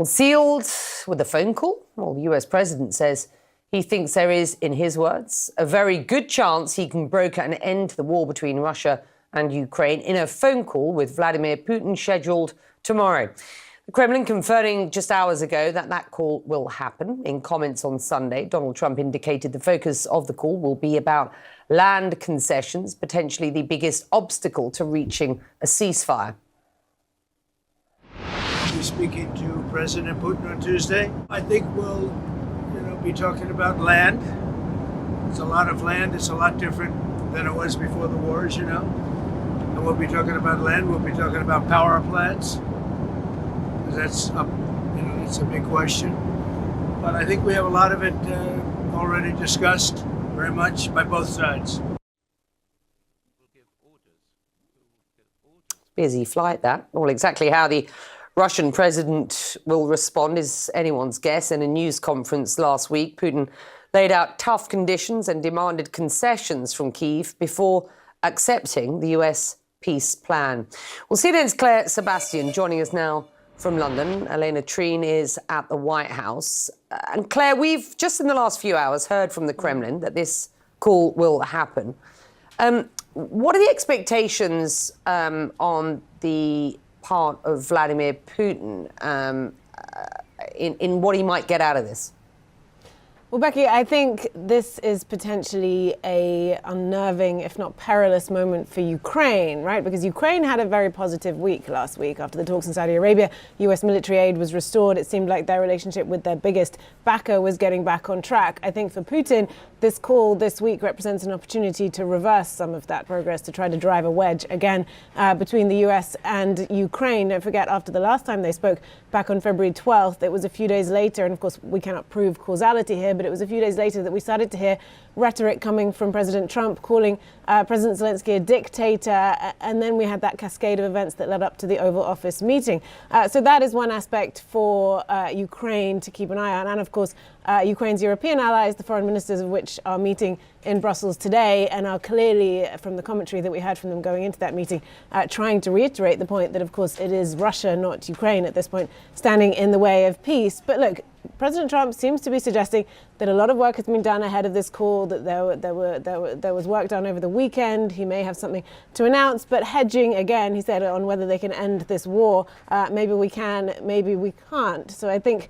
Well, sealed with a phone call? Well, the US president says he thinks there is, in his words, a very good chance he can broker an end to the war between Russia and Ukraine in a phone call with Vladimir Putin scheduled tomorrow. The Kremlin confirming just hours ago that that call will happen. In comments on Sunday, Donald Trump indicated the focus of the call will be about land concessions, potentially the biggest obstacle to reaching a ceasefire. Be speaking to President Putin on Tuesday. I think we'll, be talking about land. It's a lot of land. It's a lot different than it was before the war, as you know. And we'll be talking about land. We'll be talking about power plants. That's up, it's a big question. But I think we have a lot of it already discussed very much by both sides. Busy flight, that. Well, exactly how the Russian president will respond is anyone's guess. In a news conference last week, Putin laid out tough conditions and demanded concessions from Kyiv before accepting the US peace plan. Well, CNN's Claire Sebastian joining us now from London. Elena Treen is at the White House. And Claire, we've just in the last few hours heard from the Kremlin that this call will happen. What are the expectations on the part of Vladimir Putin in what he might get out of this? Well, Becky, I think this is potentially a unnerving, if not perilous, moment for Ukraine, right? Because Ukraine had a very positive week last week after the talks in Saudi Arabia. US military aid was restored. It seemed like their relationship with their biggest backer was getting back on track. I think for Putin, this call this week represents an opportunity to reverse some of that progress, to try to drive a wedge again between the US and Ukraine. Don't forget, after the last time they spoke back on February 12th, it was a few days later, and of course we cannot prove causality here, but it was a few days later that we started to hear rhetoric coming from President Trump calling President Zelensky a dictator, and then we had that cascade of events that led up to the Oval Office meeting. So that is one aspect for Ukraine to keep an eye on, and of course Ukraine's European allies, the foreign ministers of which are meeting in Brussels today and are clearly, from the commentary that we heard from them going into that meeting, trying to reiterate the point that, of course, it is Russia, not Ukraine at this point, standing in the way of peace. But look, President Trump seems to be suggesting that a lot of work has been done ahead of this call, that there was work done over the weekend. He may have something to announce, but hedging, again, he said, on whether they can end this war. Maybe we can, maybe we can't. So I think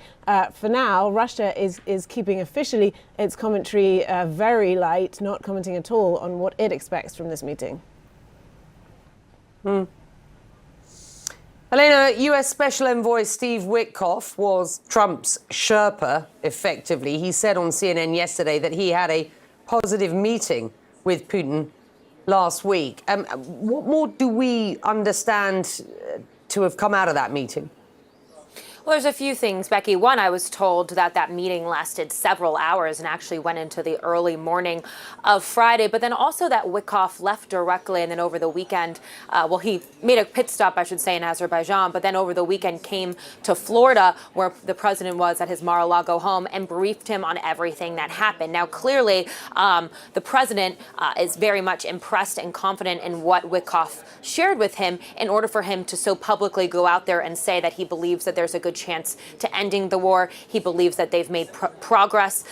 for now, Russia is keeping officially its commentary very light, not commenting at all on what it expects from this meeting. Elena, US Special Envoy Steve Witkoff was Trump's Sherpa, effectively. He said on CNN yesterday that he had a positive meeting with Putin last week. What more do we understand to have come out of that meeting? Well, there's a few things, Becky. One, I was told that that meeting lasted several hours and actually went into the early morning of Friday. But then also that Witkoff left directly and then over the weekend, he made a pit stop, I should say, in Azerbaijan, but then over the weekend came to Florida, where the president was at his Mar-a-Lago home, and briefed him on everything that happened. Now, clearly, the president is very much impressed and confident in what Witkoff shared with him in order for him to so publicly go out there and say that he believes that there's a good chance to ending the war. He believes that they've made progress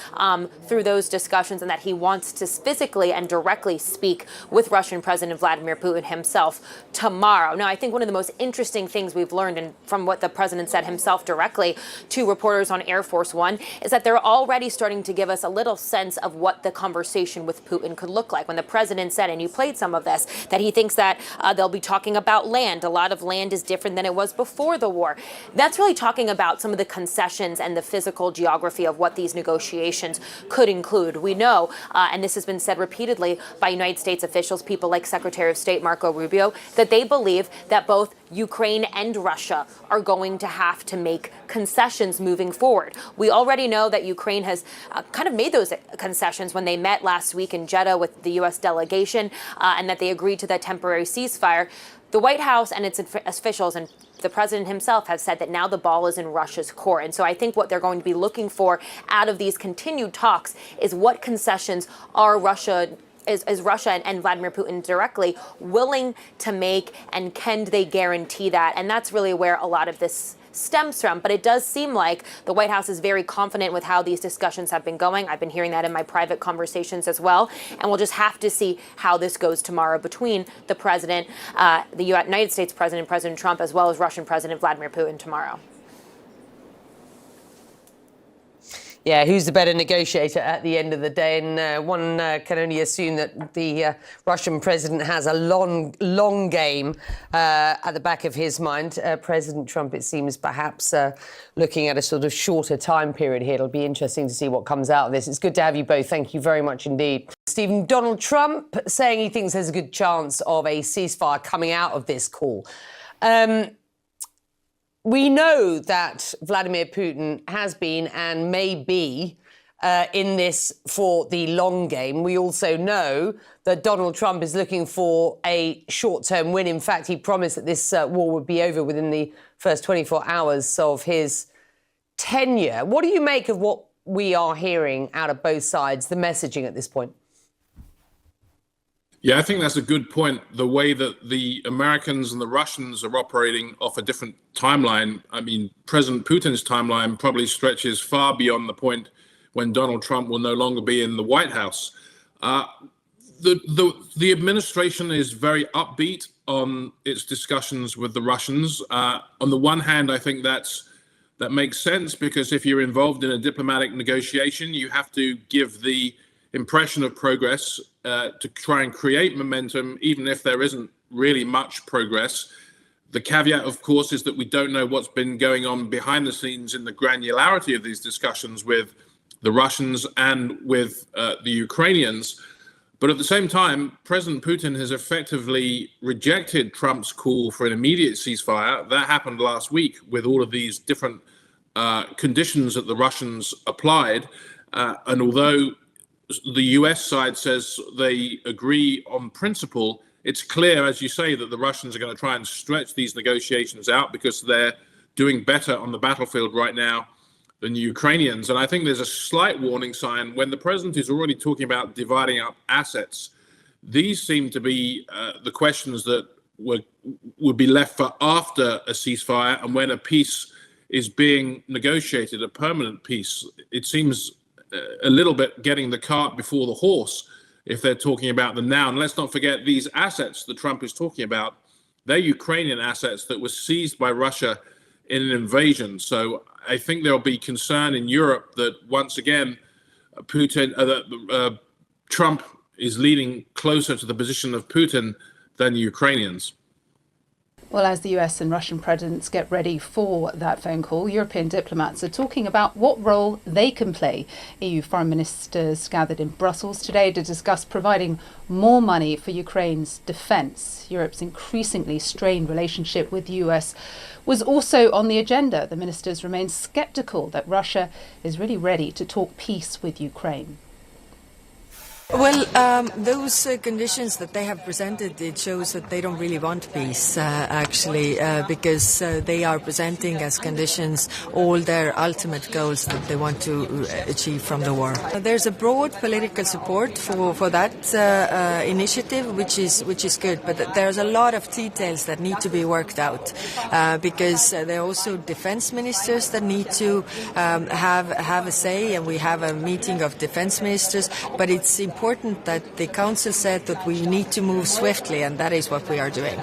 through those discussions and that he wants to physically and directly speak with Russian President Vladimir Putin himself tomorrow. Now, I think one of the most interesting things we've learned, and from what the president said himself directly to reporters on Air Force One, is that they're already starting to give us a little sense of what the conversation with Putin could look like. When the president said, and you played some of this, that he thinks that they'll be talking about land. A lot of land is different than it was before the war. That's really talking about some of the concessions and the physical geography of what these negotiations could include. We know, and this has been said repeatedly by United States officials, people like Secretary of State Marco Rubio, that they believe that both Ukraine and Russia are going to have to make concessions moving forward. We already know that Ukraine has kind of made those concessions when they met last week in Jeddah with the U.S. delegation and that they agreed to that temporary ceasefire. The White House and its officials and the president himself have said that now the ball is in Russia's court. And so I think what they're going to be looking for out of these continued talks is what concessions are Russia and Vladimir Putin directly willing to make, and can they guarantee that? And that's really where a lot of this stems from. But it does seem like the White House is very confident with how these discussions have been going. I've been hearing that in my private conversations as well. And we'll just have to see how this goes tomorrow between the president, the United States President, President Trump, as well as Russian President Vladimir Putin tomorrow. Yeah, who's the better negotiator at the end of the day? And one can only assume that the Russian president has a long game at the back of his mind. President Trump, it seems, perhaps looking at a sort of shorter time period here. It'll be interesting to see what comes out of this. It's good to have you both. Thank you very much indeed. Stephen, Donald Trump saying he thinks there's a good chance of a ceasefire coming out of this call. We know that Vladimir Putin has been and may be in this for the long game. We also know that Donald Trump is looking for a short-term win. In fact, he promised that this war would be over within the first 24 hours of his tenure. What do you make of what we are hearing out of both sides, the messaging at this point? Yeah, I think that's a good point. The way that the Americans and the Russians are operating off a different timeline. I mean, President Putin's timeline probably stretches far beyond the point when Donald Trump will no longer be in the White House. The administration is very upbeat on its discussions with the Russians. On the one hand, I think that makes sense, because if you're involved in a diplomatic negotiation, you have to give the impression of progress to try and create momentum, even if there isn't really much progress. The caveat, of course, is that we don't know what's been going on behind the scenes in the granularity of these discussions with the Russians and with the Ukrainians. But at the same time, President Putin has effectively rejected Trump's call for an immediate ceasefire. That happened last week with all of these different conditions that the Russians applied. And although the US side says they agree on principle, it's clear, as you say, that the Russians are going to try and stretch these negotiations out because they're doing better on the battlefield right now than the Ukrainians. And I think there's a slight warning sign when the president is already talking about dividing up assets. These seem to be the questions that would be left for after a ceasefire and when a peace is being negotiated, a permanent peace. It seems a little bit getting the cart before the horse if they're talking about them now. And let's not forget these assets that Trump is talking about. They're Ukrainian assets that were seized by Russia in an invasion. So I think there'll be concern in Europe that once again, Trump is leading closer to the position of Putin than the Ukrainians. Well, as the US and Russian presidents get ready for that phone call, European diplomats are talking about what role they can play. EU foreign ministers gathered in Brussels today to discuss providing more money for Ukraine's defence. Europe's increasingly strained relationship with the US was also on the agenda. The ministers remain sceptical that Russia is really ready to talk peace with Ukraine. Well, those conditions that they have presented, it shows that they don't really want peace, actually, because they are presenting as conditions all their ultimate goals that they want to achieve from the war. There's a broad political support for that initiative, which is good, but there's a lot of details that need to be worked out, because there are also defense ministers that need to have a say, and we have a meeting of defense ministers, but it's important that the Council said that we need to move swiftly, and that is what we are doing.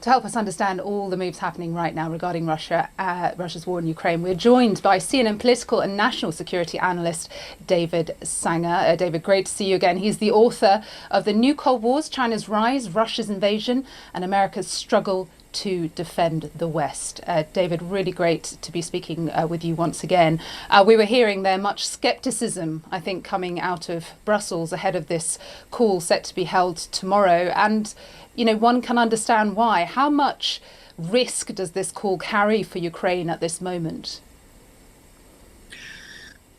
To help us understand all the moves happening right now regarding Russia's war in Ukraine, we're joined by CNN political and national security analyst David Sanger. David, great to see you again. He's the author of The New Cold Wars, China's Rise, Russia's Invasion, and America's Struggle to Defend the West. David, really great to be speaking with you once again. We were hearing there much scepticism, I think, coming out of Brussels ahead of this call set to be held tomorrow. And, you know, one can understand why. How much risk does this call carry for Ukraine at this moment?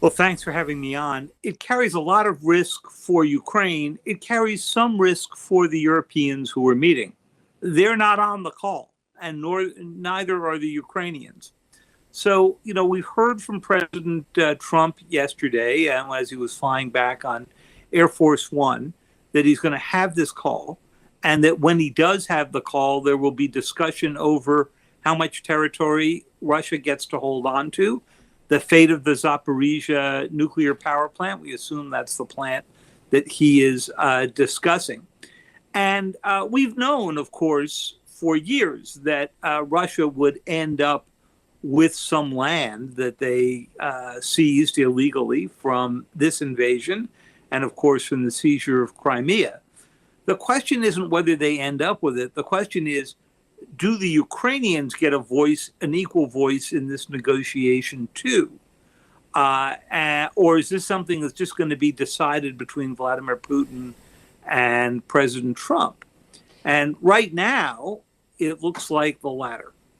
Well, thanks for having me on. It carries a lot of risk for Ukraine. It carries some risk for the Europeans who are meeting. They're not on the call, and neither are the Ukrainians. So, you know, we've heard from President Trump yesterday, as he was flying back on Air Force One, that he's going to have this call, and that when he does have the call, there will be discussion over how much territory Russia gets to hold on to, the fate of the Zaporizhia nuclear power plant. We assume that's the plant that he is discussing. And we've known, of course, for years that Russia would end up with some land that they seized illegally from this invasion and, of course, from the seizure of Crimea. The question isn't whether they end up with it. The question is, do the Ukrainians get a voice, an equal voice in this negotiation too? Or is this something that's just going to be decided between Vladimir Putin and President Trump? And right now, it looks like the latter.